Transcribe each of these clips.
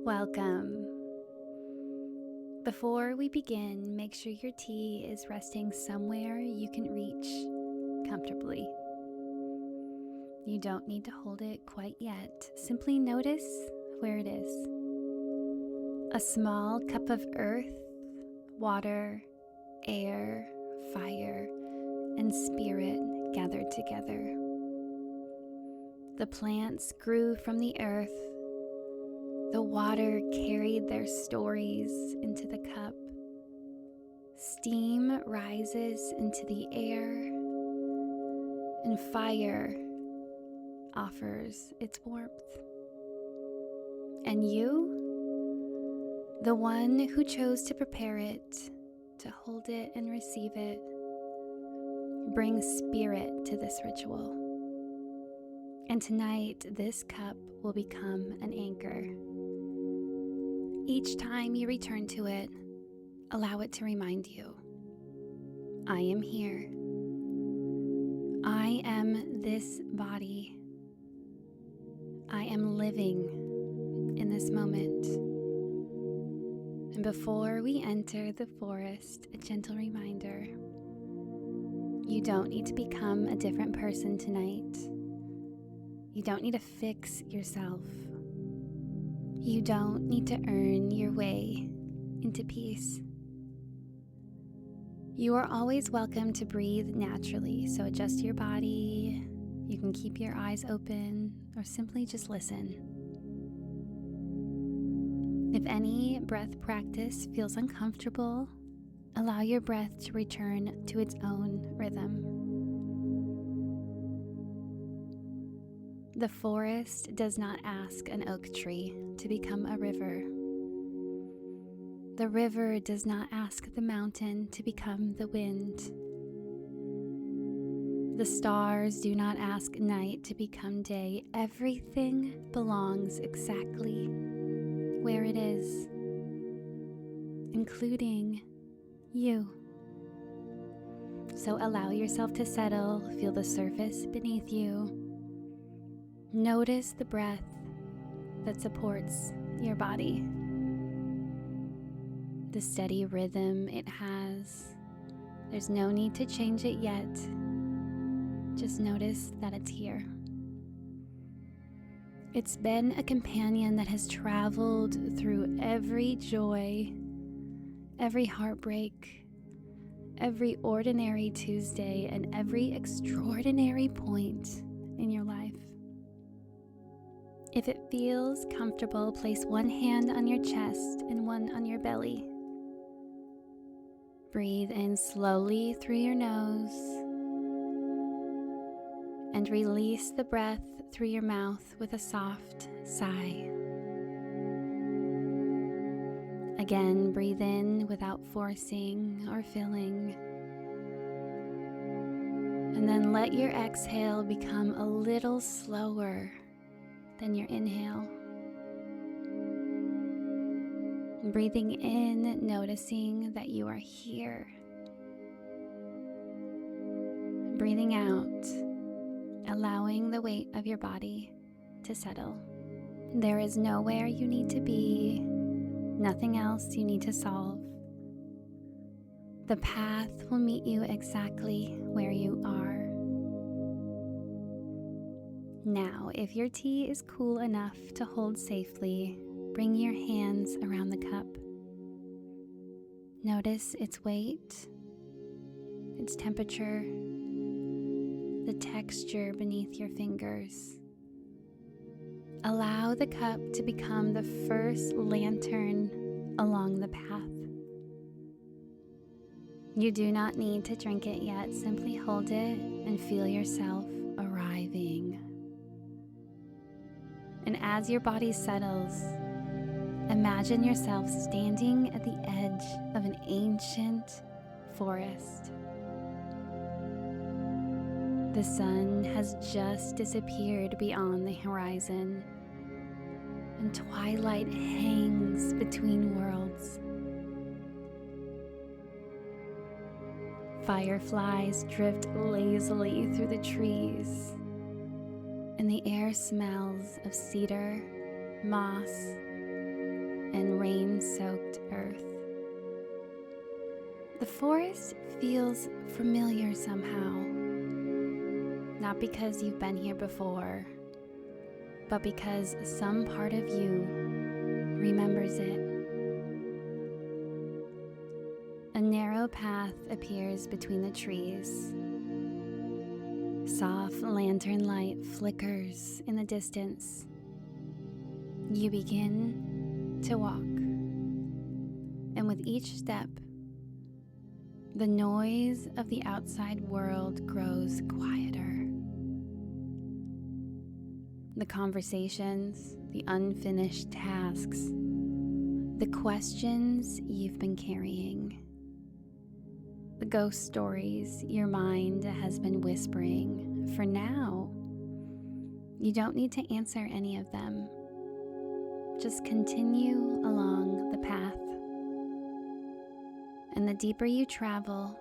Welcome. Before we begin, make sure your tea is resting somewhere you can reach comfortably. You don't need to hold it quite yet. Simply notice where it is. A small cup of earth, water, air, fire, and spirit gathered together. The plants grew from the earth. The water carried their stories into the cup. Steam rises into the air, and fire offers its warmth. And you, the one who chose to prepare it, to hold it and receive it, bring spirit to this ritual. And tonight, this cup will become an anchor. Each time you return to it, allow it to remind you, I am here. I am this body. I am living in this moment. And before we enter the forest, a gentle reminder, you don't need to become a different person tonight. You don't need to fix yourself. You don't need to earn your way into peace. You are always welcome to breathe naturally, so adjust your body. You can keep your eyes open or simply just listen. If any breath practice feels uncomfortable, allow your breath to return to its own rhythm. The forest does not ask an oak tree to become a river. The river does not ask the mountain to become the wind. The stars do not ask night to become day. Everything belongs exactly where it is, including you. So allow yourself to settle, feel the surface beneath you. Notice the breath that supports your body, the steady rhythm it has. There's no need to change it yet. Just notice that it's here. It's been a companion that has traveled through every joy, every heartbreak, every ordinary Tuesday, and every extraordinary point in your life. If it feels comfortable, place one hand on your chest and one on your belly. Breathe in slowly through your nose and release the breath through your mouth with a soft sigh. Again, breathe in without forcing or filling. And then let your exhale become a little slower than your inhale. Breathing in, noticing that you are here. Breathing out, allowing the weight of your body to settle. There is nowhere you need to be, nothing else you need to solve. The path will meet you exactly where you are. Now, if your tea is cool enough to hold safely, bring your hands around the cup. Notice its weight, its temperature, the texture beneath your fingers. Allow the cup to become the first lantern along the path. You do not need to drink it yet. Simply hold it and feel yourself arriving. And as your body settles, imagine yourself standing at the edge of an ancient forest. The sun has just disappeared beyond the horizon, and twilight hangs between worlds. Fireflies drift lazily through the trees, and the air smells of cedar, moss, and rain-soaked earth. The forest feels familiar somehow, not because you've been here before, but because some part of you remembers it. A narrow path appears between the trees. Soft lantern light flickers in the distance. You begin to walk, and with each step, the noise of the outside world grows quieter. The conversations, the unfinished tasks, the questions you've been carrying, the ghost stories your mind has been whispering. For now, you don't need to answer any of them. Just continue along the path. And the deeper you travel,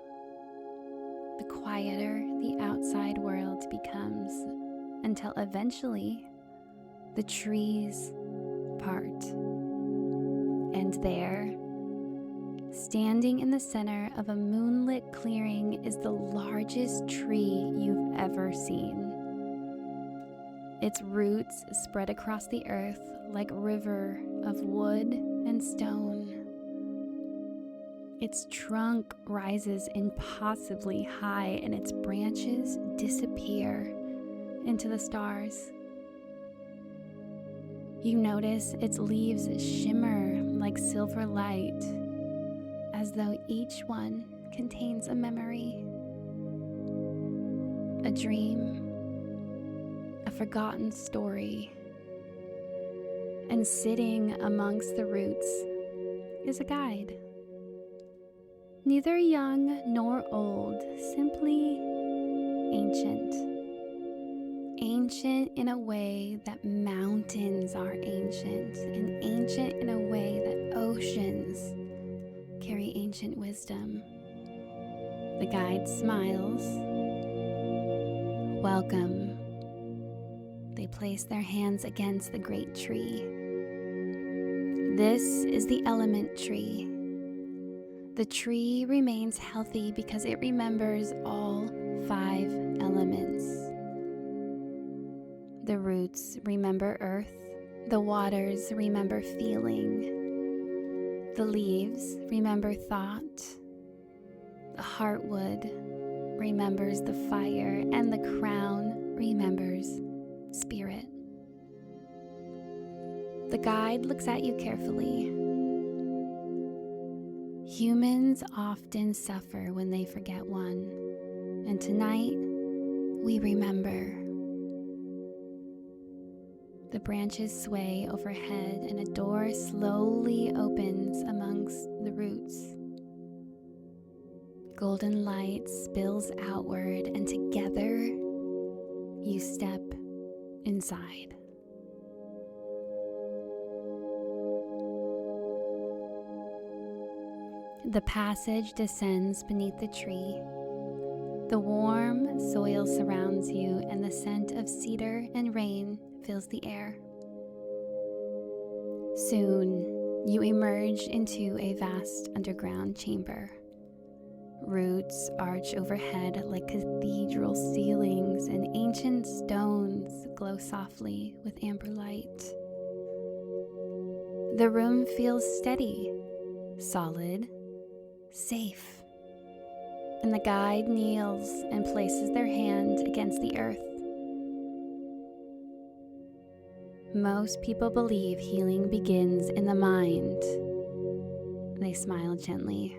the quieter the outside world becomes, until eventually the trees part. And there, standing in the center of a moonlit clearing, is the largest tree you've ever seen. Its roots spread across the earth like a river of wood and stone. Its trunk rises impossibly high, and its branches disappear into the stars. You notice its leaves shimmer like silver light, as though each one contains a memory, a dream, a forgotten story. And sitting amongst the roots is a guide. Neither young nor old, simply ancient. Ancient in a way that mountains are ancient, and ancient in a way that oceans carry ancient wisdom. The guide smiles. Welcome. They place their hands against the great tree. This is the ElemenTree. The tree remains healthy because it remembers all 5 elements. The roots remember earth, the waters remember feeling, the leaves remember thought, the heartwood remembers the fire, and the crown remembers spirit. The guide looks at you carefully. Humans often suffer when they forget one, and tonight we remember. The branches sway overhead, and a door slowly opens amongst the roots. Golden light spills outward, and together you step inside. The passage descends beneath the tree. The warm soil surrounds you, and the scent of cedar and rain fills the air. Soon, you emerge into a vast underground chamber. Roots arch overhead like cathedral ceilings, and ancient stones glow softly with amber light. The room feels steady, solid, safe, and the guide kneels and places their hand against the earth. Most people believe healing begins in the mind. They smile gently.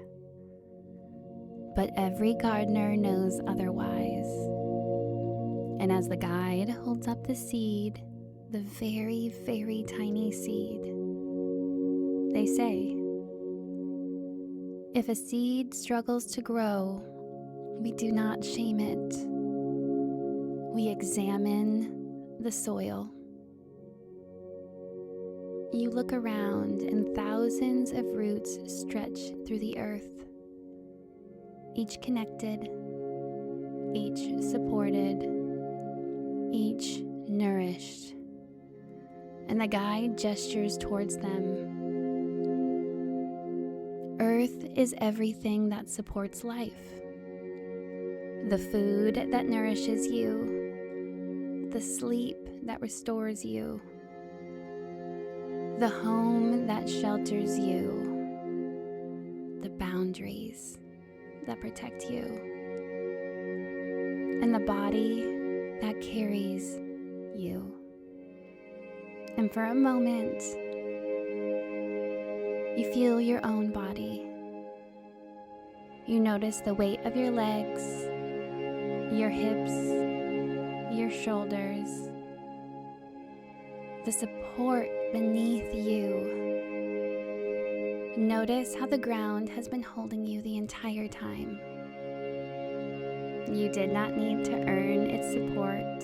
But every gardener knows otherwise. And as the guide holds up the seed, the very, very tiny seed, they say, if a seed struggles to grow, we do not shame it. We examine the soil. You look around, and thousands of roots stretch through the earth, each connected, each supported, each nourished. And the guide gestures towards them. is everything that supports life. The food that nourishes you, the sleep that restores you, the home that shelters you, the boundaries that protect you, and the body that carries you. And for a moment, you feel your own body. You notice the weight of your legs, your hips, your shoulders, the support beneath you. Notice how the ground has been holding you the entire time. You did not need to earn its support.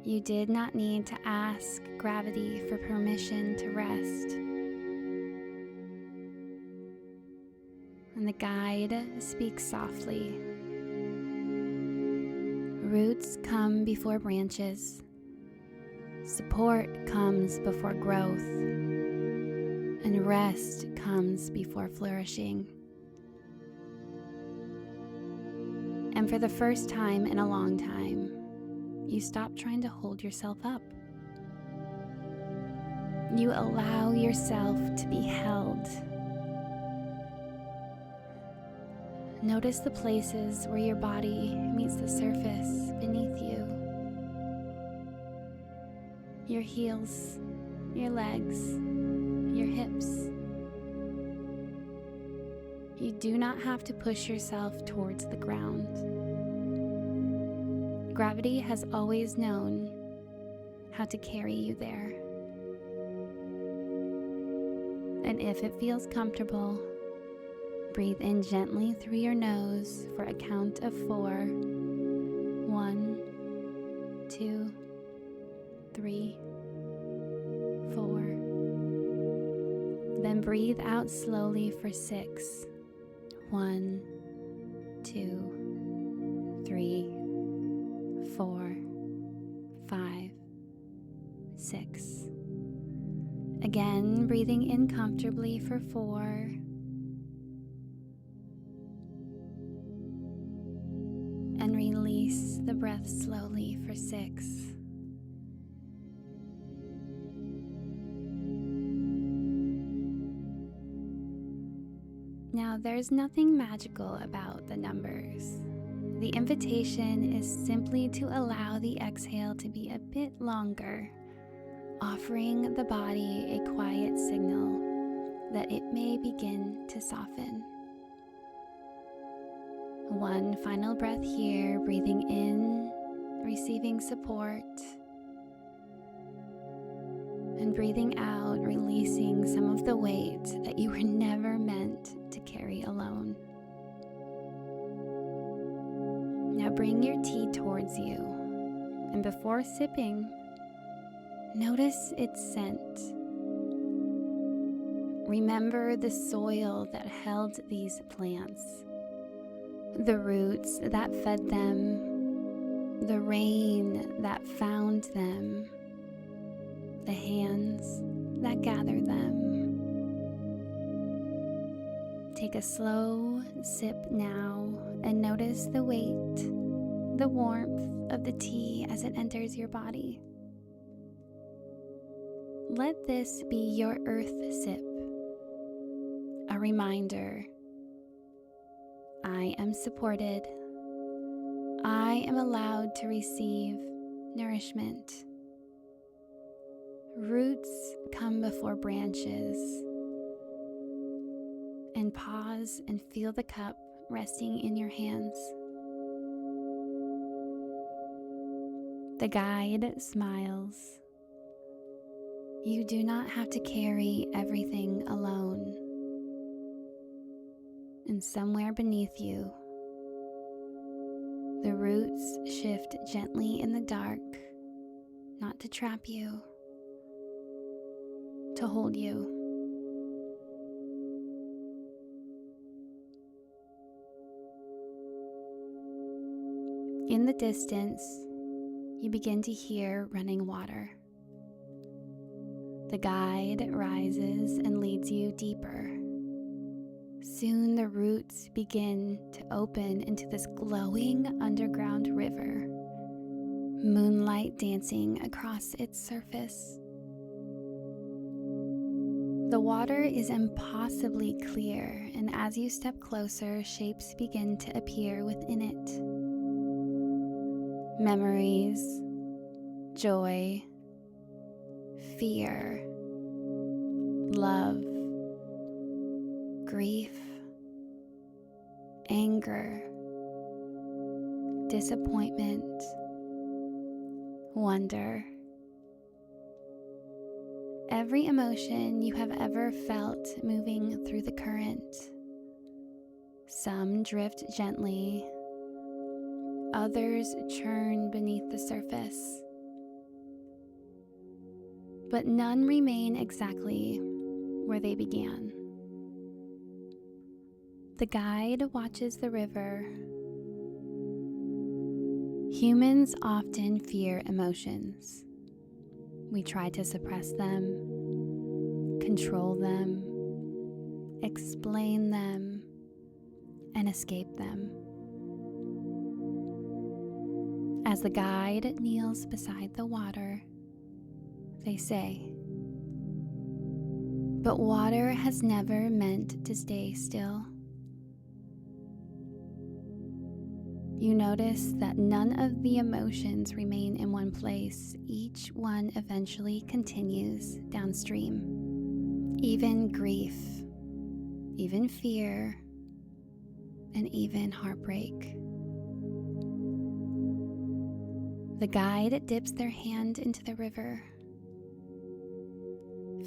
You did not need to ask gravity for permission to rest. And the guide speaks softly. Roots come before branches. Support comes before growth. And rest comes before flourishing. And for the first time in a long time, you stop trying to hold yourself up. You allow yourself to be held. Notice the places where your body meets the surface beneath you. Your heels, your legs, your hips. You do not have to push yourself towards the ground. Gravity has always known how to carry you there. And if it feels comfortable, breathe in gently through your nose for a count of 4. 1, 2, 3, 4. Then breathe out slowly for 6. 1, 2, 3, 4, 5, 6. Again, breathing in comfortably for 4. And release the breath slowly for 6. Now, there's nothing magical about the numbers. The invitation is simply to allow the exhale to be a bit longer, offering the body a quiet signal that it may begin to soften. One final breath here, breathing in, receiving support, and breathing out, releasing some of the weight that you were never meant to carry alone. Now bring your tea towards you, and before sipping, notice its scent. Remember the soil that held these plants, the roots that fed them, the rain that found them, the hands that gathered them. Take a slow sip now and notice the weight, the warmth of the tea as it enters your body. Let this be your earth sip, a reminder: I am supported. I am allowed to receive nourishment. Roots come before branches. And pause and feel the cup resting in your hands. The guide smiles. You do not have to carry everything alone. And somewhere beneath you, the roots shift gently in the dark, not to trap you, to hold you. In the distance, you begin to hear running water. The guide rises and leads you deeper. Soon the roots begin to open into this glowing underground river, moonlight dancing across its surface. The water is impossibly clear, and as you step closer, shapes begin to appear within it. Memories, joy, fear, love, grief, anger, disappointment, wonder. Every emotion you have ever felt moving through the current. Some drift gently, others churn beneath the surface, but none remain exactly where they began. The guide watches the river. Humans often fear emotions. We try to suppress them, control them, explain them, and escape them. As the guide kneels beside the water, they say, "But water has never meant to stay still." You notice that none of the emotions remain in one place. Each one eventually continues downstream. Even grief, even fear, and even heartbreak. The guide dips their hand into the river.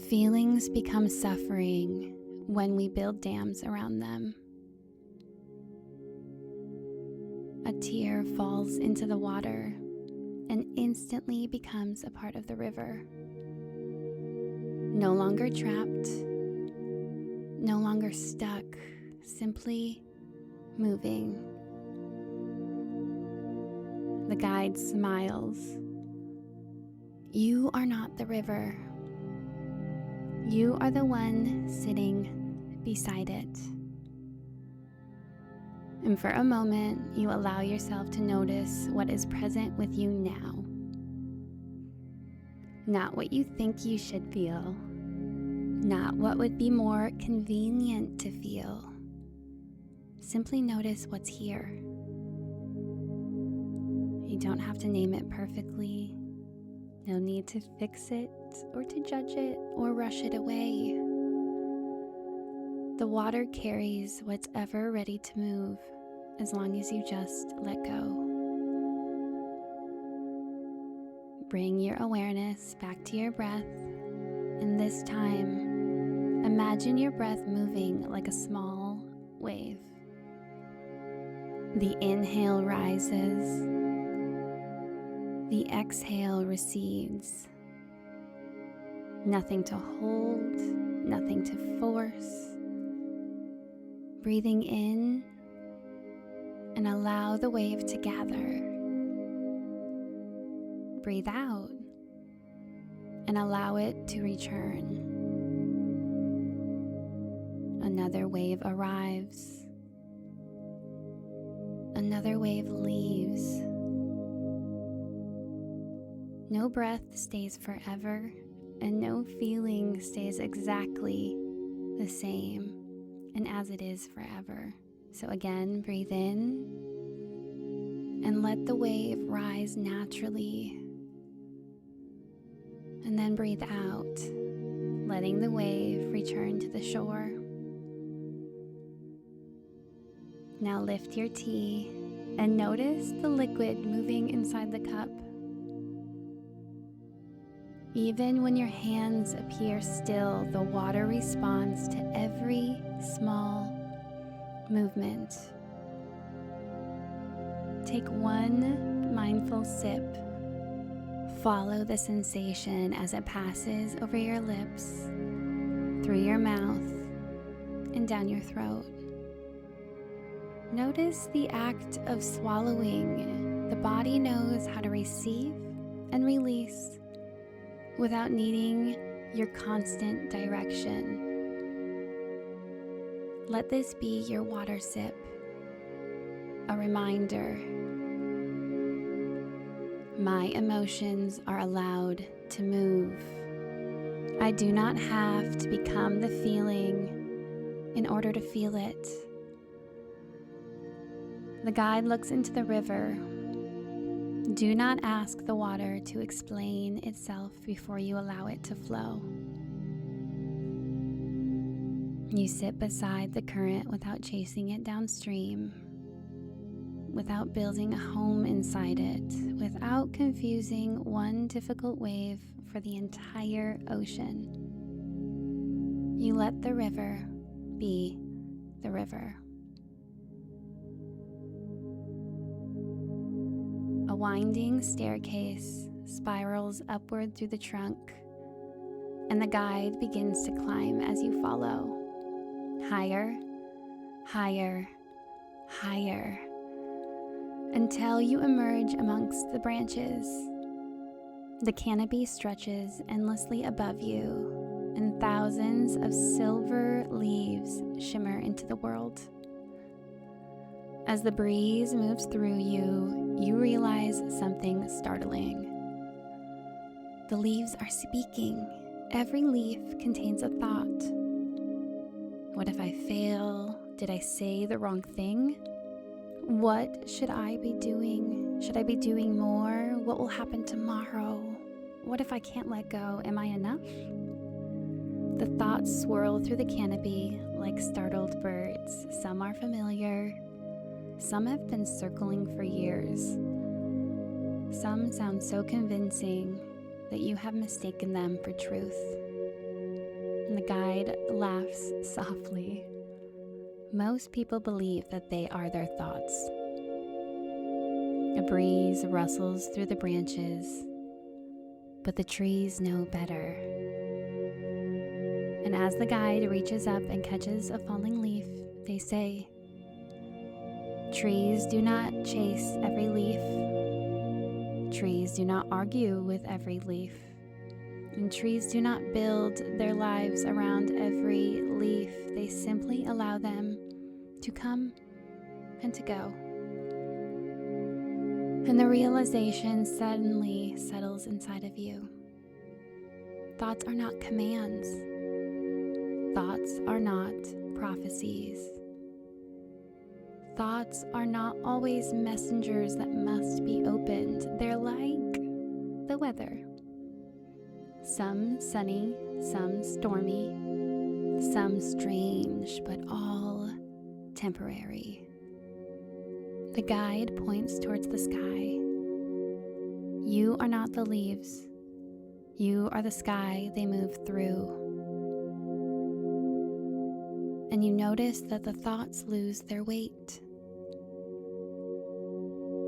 Feelings become suffering when we build dams around them. A tear falls into the water and instantly becomes a part of the river. No longer trapped, no longer stuck, simply moving. The guide smiles. You are not the river. You are the one sitting beside it. And for a moment, you allow yourself to notice what is present with you now. Not what you think you should feel, not what would be more convenient to feel. Simply notice what's here. You don't have to name it perfectly. No need to fix it or to judge it or rush it away. The water carries what's ever ready to move, as long as you just let go. Bring your awareness back to your breath, and this time, imagine your breath moving like a small wave. The inhale rises, the exhale recedes. Nothing to hold, nothing to force. Breathing in and allow the wave to gather. Breathe out and allow it to return. Another wave arrives. Another wave leaves. No breath stays forever, and no feeling stays exactly the same and as it is forever. So again, breathe in and let the wave rise naturally. And then breathe out, letting the wave return to the shore. Now lift your tea and notice the liquid moving inside the cup. Even when your hands appear still, the water responds to every small movement. Take one mindful sip. Follow the sensation as it passes over your lips, through your mouth, and down your throat. Notice the act of swallowing. The body knows how to receive and release without needing your constant direction. Let this be your water sip, a reminder. My emotions are allowed to move. I do not have to become the feeling in order to feel it. The guide looks into the river. Do not ask the water to explain itself before you allow it to flow. You sit beside the current without chasing it downstream, without building a home inside it, without confusing one difficult wave for the entire ocean. You let the river be the river. A winding staircase spirals upward through the trunk, and the guide begins to climb as you follow. Higher, higher, higher, until you emerge amongst the branches. The canopy stretches endlessly above you, and thousands of silver leaves shimmer into the world. As the breeze moves through you, you realize something startling. The leaves are speaking. Every leaf contains a thought. What if I fail? Did I say the wrong thing? What should I be doing? Should I be doing more? What will happen tomorrow? What if I can't let go? Am I enough? The thoughts swirl through the canopy like startled birds. Some are familiar. Some have been circling for years. Some sound so convincing that you have mistaken them for truth. And the guide laughs softly. Most people believe that they are their thoughts. A breeze rustles through the branches, but the trees know better. And as the guide reaches up and catches a falling leaf, they say, "Trees do not chase every leaf. Trees do not argue with every leaf. And trees do not build their lives around every leaf. They simply allow them to come and to go." And the realization suddenly settles inside of you. Thoughts are not commands. Thoughts are not prophecies. Thoughts are not always messengers that must be opened. They're like the weather. Some sunny, some stormy, some strange, but all temporary. The guide points towards the sky. You are not the leaves. You are the sky they move through. And you notice that the thoughts lose their weight.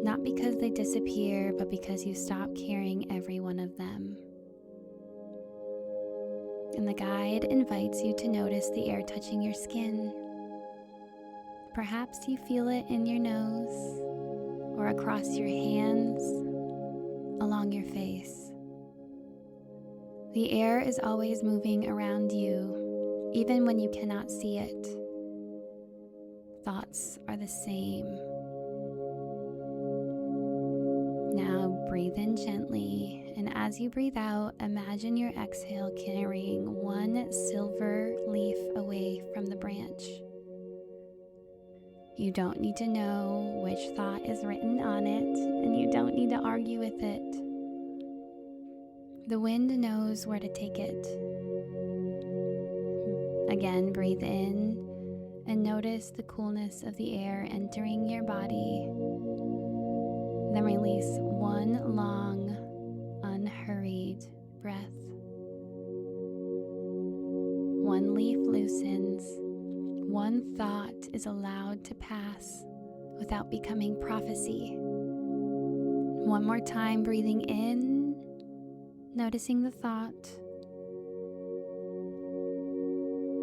Not because they disappear, but because you stop carrying every one of them. And the guide invites you to notice the air touching your skin. Perhaps you feel it in your nose or across your hands, along your face. The air is always moving around you, even when you cannot see it. Thoughts are the same. Now breathe in gently, and as you breathe out, imagine your exhale carrying one silver leaf away from the branch. You don't need to know which thought is written on it, and you don't need to argue with it. The wind knows where to take it. Again, breathe in and notice the coolness of the air entering your body. Then release one long, unhurried breath. One leaf loosens. One thought is allowed to pass without becoming prophecy. One more time, breathing in, noticing the thought,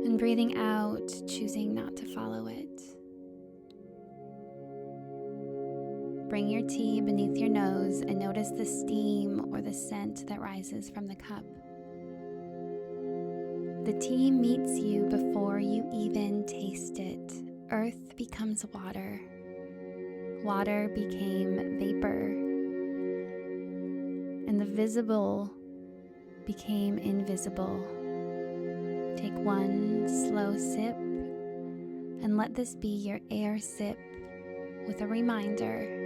and breathing out, choosing not to follow it. Bring your tea beneath your nose and notice the steam or the scent that rises from the cup. The tea meets you before you even taste it. Earth becomes water. Water became vapor. And the visible became invisible. Take one slow sip and let this be your air sip with a reminder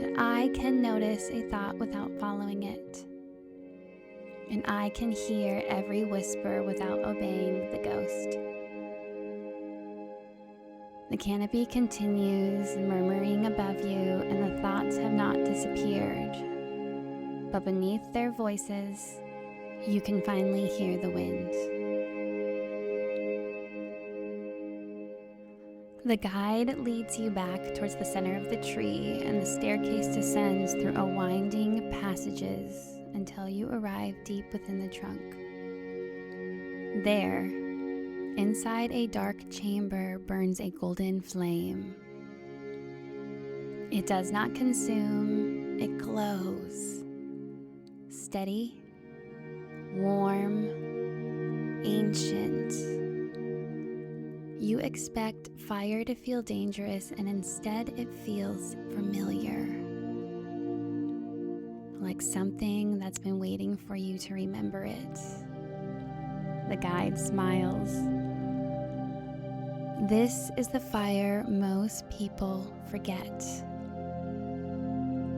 that I can notice a thought without following it. And I can hear every whisper without obeying the ghost. The canopy continues murmuring above you, and the thoughts have not disappeared. But beneath their voices, you can finally hear the wind. The guide leads you back towards the center of the tree, and the staircase descends through a winding passages until you arrive deep within the trunk. There, inside a dark chamber, burns a golden flame. It does not consume, it glows. Steady, warm, ancient. You expect fire to feel dangerous, and instead it feels familiar. Like something that's been waiting for you to remember it. The guide smiles. This is the fire most people forget.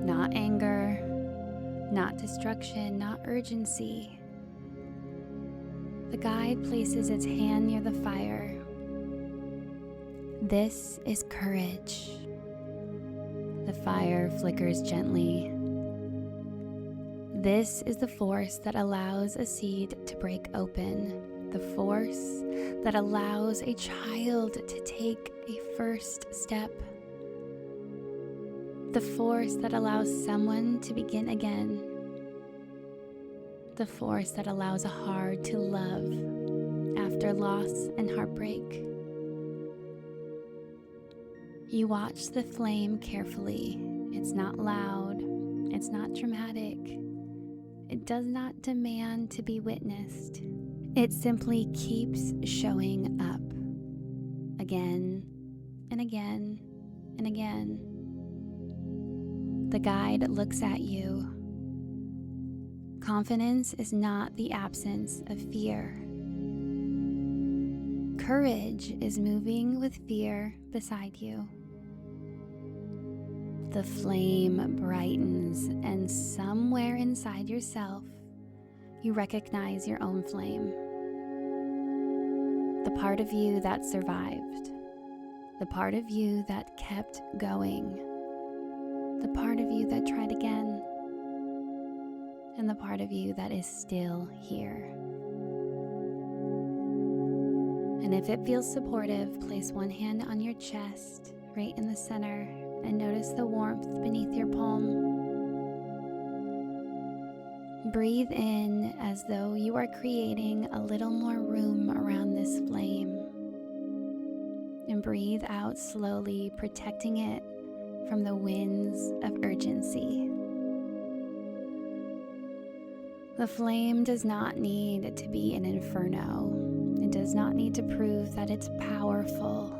Not anger, not destruction, not urgency. The guide places its hand near the fire. This is courage. The fire flickers gently. This is the force that allows a seed to break open. The force that allows a child to take a first step. The force that allows someone to begin again. The force that allows a heart to love after loss and heartbreak. You watch the flame carefully. It's not loud. It's not dramatic. It does not demand to be witnessed. It simply keeps showing up. Again and again and again. The guide looks at you. Confidence is not the absence of fear. Courage is moving with fear beside you. The flame brightens, and somewhere inside yourself, you recognize your own flame. The part of you that survived. The part of you that kept going. The part of you that tried again. And the part of you that is still here. And if it feels supportive, place one hand on your chest, right in the center, and notice the warmth beneath your palm. Breathe in as though you are creating a little more room around this flame. And breathe out slowly, protecting it from the winds of urgency. The flame does not need to be an inferno. It does not need to prove that it's powerful.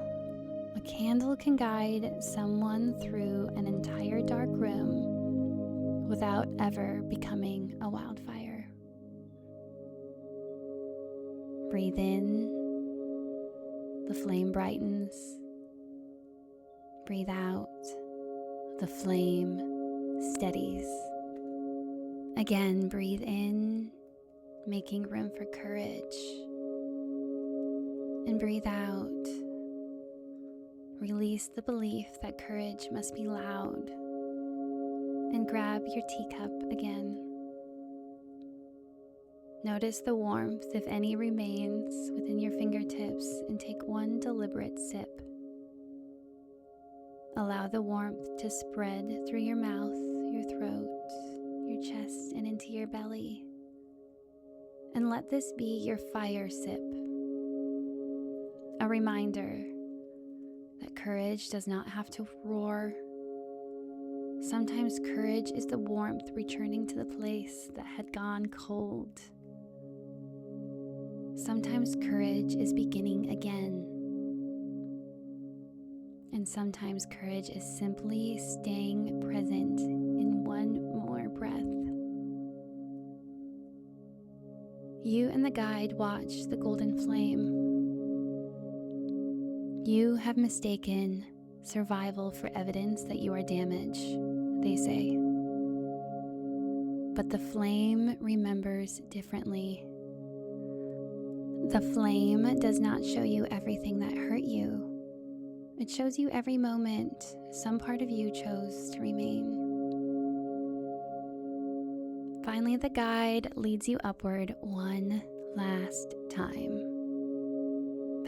A candle can guide someone through an entire dark room without ever becoming a wildfire. Breathe in, the flame brightens. Breathe out, the flame steadies. Again, breathe in, making room for courage. And breathe out. Release the belief that courage must be loud. And grab your teacup again. Notice the warmth, if any, remains within your fingertips, and take one deliberate sip. Allow the warmth to spread through your mouth, your throat, your chest, and into your belly. And let this be your fire sip. A reminder that courage does not have to roar. Sometimes courage is the warmth returning to the place that had gone cold. Sometimes courage is beginning again. And sometimes courage is simply staying present in one more breath. You and the guide watch the golden flame. You have mistaken survival for evidence that you are damaged, they say. But the flame remembers differently. The flame does not show you everything that hurt you. It shows you every moment some part of you chose to remain. Finally, the guide leads you upward one last time.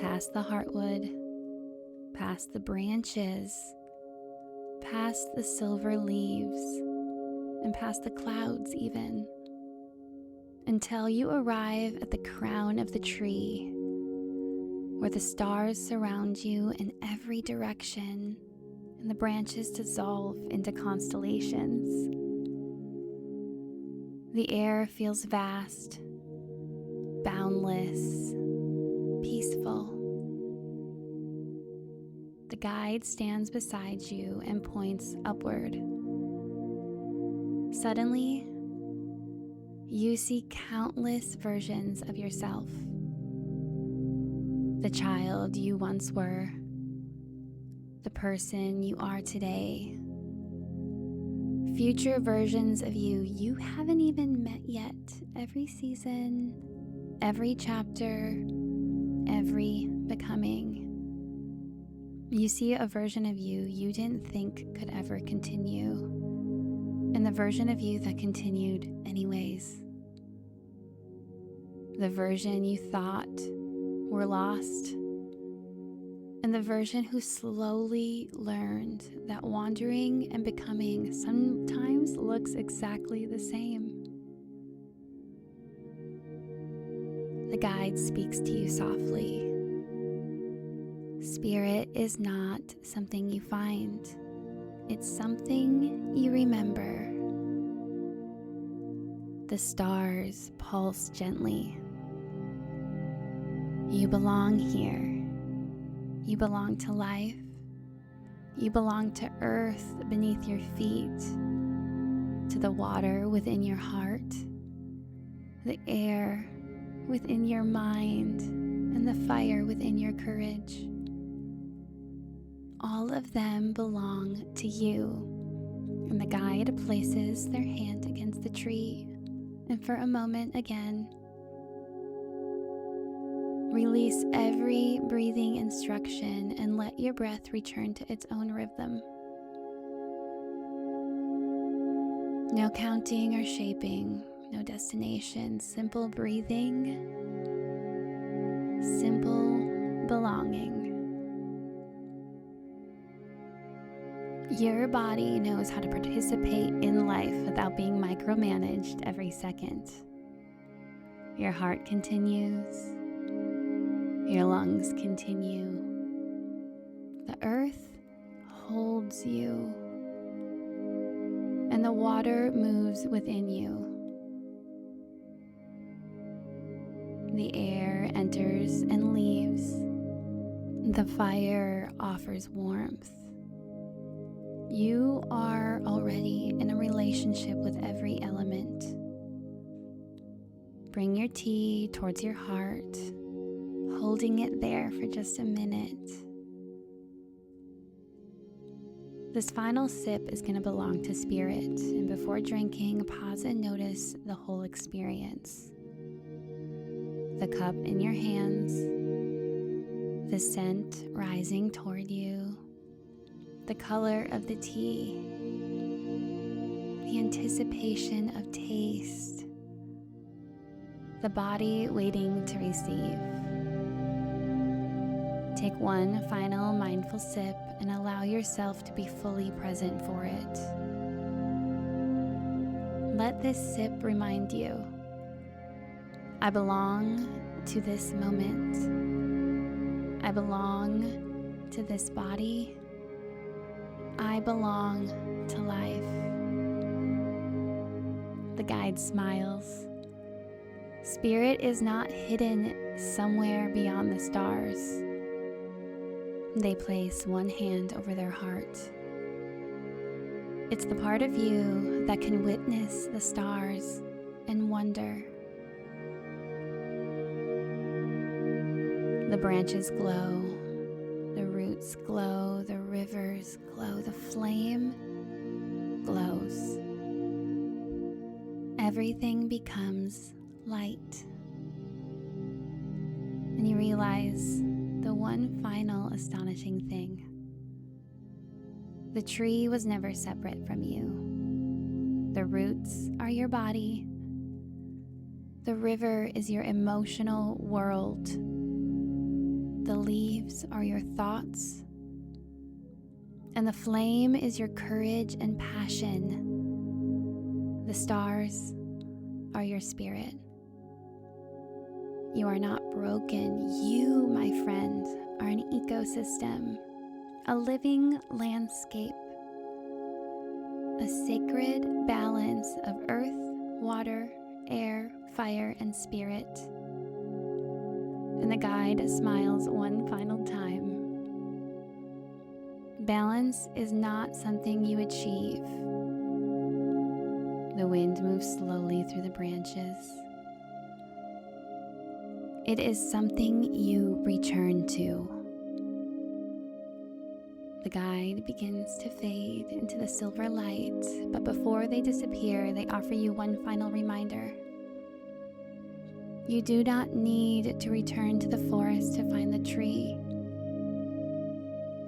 Past the heartwood, past the branches, past the silver leaves, and past the clouds even, until you arrive at the crown of the tree, where the stars surround you in every direction and the branches dissolve into constellations. The air feels vast, boundless, peaceful. The guide stands beside you and points upward. Suddenly, you see countless versions of yourself. The child you once were, the person you are today, future versions of you you haven't even met yet. Every season, every chapter, every becoming. You see a version of you you didn't think could ever continue, and the version of you that continued anyways. The version you thought were lost, and the version who slowly learned that wandering and becoming sometimes looks exactly the same. The guide speaks to you softly. Spirit is not something you find. It's something you remember. The stars pulse gently. You belong here. You belong to life. You belong to earth beneath your feet, to the water within your heart, the air within your mind, and the fire within your courage. All of them belong to you. And the guide places their hand against the tree, and for a moment again, release every breathing instruction and let your breath return to its own rhythm. No counting or shaping, no destination, simple breathing, simple belonging. Your body knows how to participate in life without being micromanaged every second. Your heart continues. Your lungs continue. The earth holds you, and the water moves within you. The air enters and leaves. The fire offers warmth. You are already in a relationship with every element. Bring your tea towards your heart, holding it there for just a minute. This final sip is going to belong to spirit, and before drinking, pause and notice the whole experience. The cup in your hands, the scent rising toward you, the color of the tea, the anticipation of taste, the body waiting to receive. Take one final mindful sip and allow yourself to be fully present for it. Let this sip remind you, I belong to this moment. I belong to this body. I belong to life. The guide smiles. Spirit is not hidden somewhere beyond the stars. They place one hand over their heart. It's the part of you that can witness the stars and wonder. The branches glow, the roots glow, the rivers glow, the flame glows. Everything becomes light. And you realize the one final astonishing thing. The tree was never separate from you. The roots are your body. The river is your emotional world. The leaves are your thoughts. And the flame is your courage and passion. The stars are your spirit. You are not broken. You, my friend, are an ecosystem, a living landscape, a sacred balance of earth, water, air, fire, and spirit. And the guide smiles one final time. Balance is not something you achieve. The wind moves slowly through the branches. It is something you return to. The guide begins to fade into the silver light, but before they disappear, they offer you one final reminder. You do not need to return to the forest to find the tree.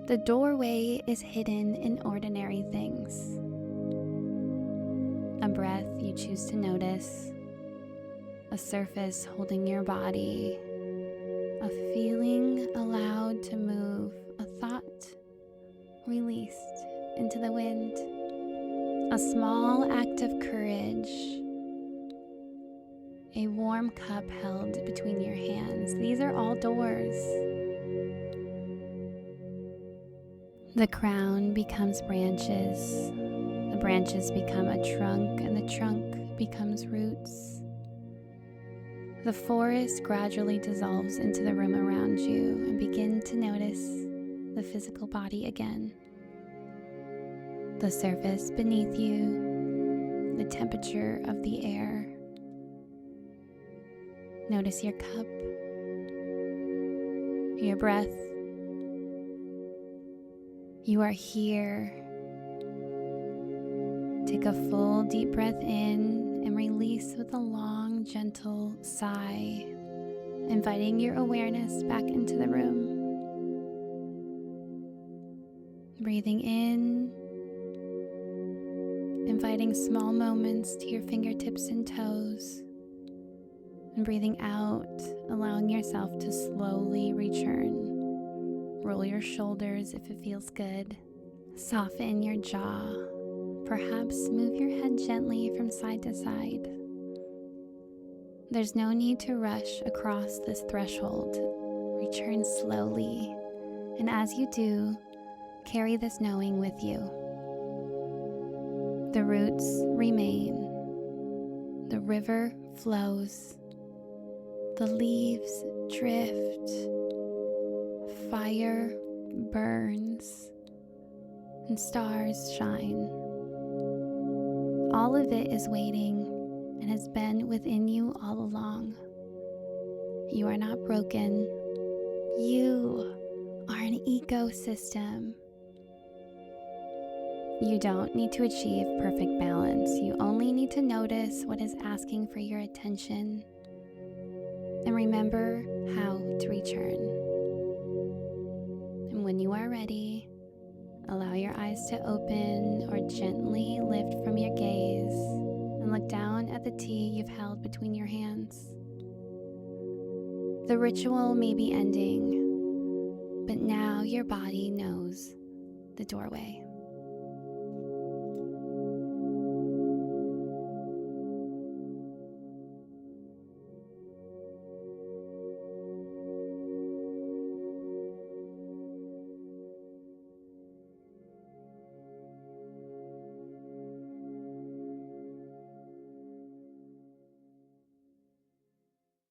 The doorway is hidden in ordinary things. A breath you choose to notice, a surface holding your body, a feeling allowed to move, a thought released into the wind, a small act of courage, a warm cup held between your hands. These are all doors. The crown becomes branches, the branches become a trunk, and the trunk becomes roots. The forest gradually dissolves into the room around you and begin to notice the physical body again. The surface beneath you, the temperature of the air. Notice your cup, your breath. You are here. Take a full deep breath in and release with a long, gentle sigh, inviting your awareness back into the room. Breathing in, inviting small moments to your fingertips and toes, and breathing out, allowing yourself to slowly return. Roll your shoulders if it feels good. Soften your jaw. Perhaps move your head gently from side to side. There's no need to rush across this threshold. Return slowly, and as you do, carry this knowing with you. The roots remain. The river flows. The leaves drift. Fire burns. And stars shine. All of it is waiting and has been within you all along. You are not broken. You are an ecosystem. You don't need to achieve perfect balance. You only need to notice what is asking for your attention and remember how to return. And when you are ready, allow your eyes to open or gently lift from your gaze and look down at the tea you've held between your hands. The ritual may be ending, but now your body knows the doorway.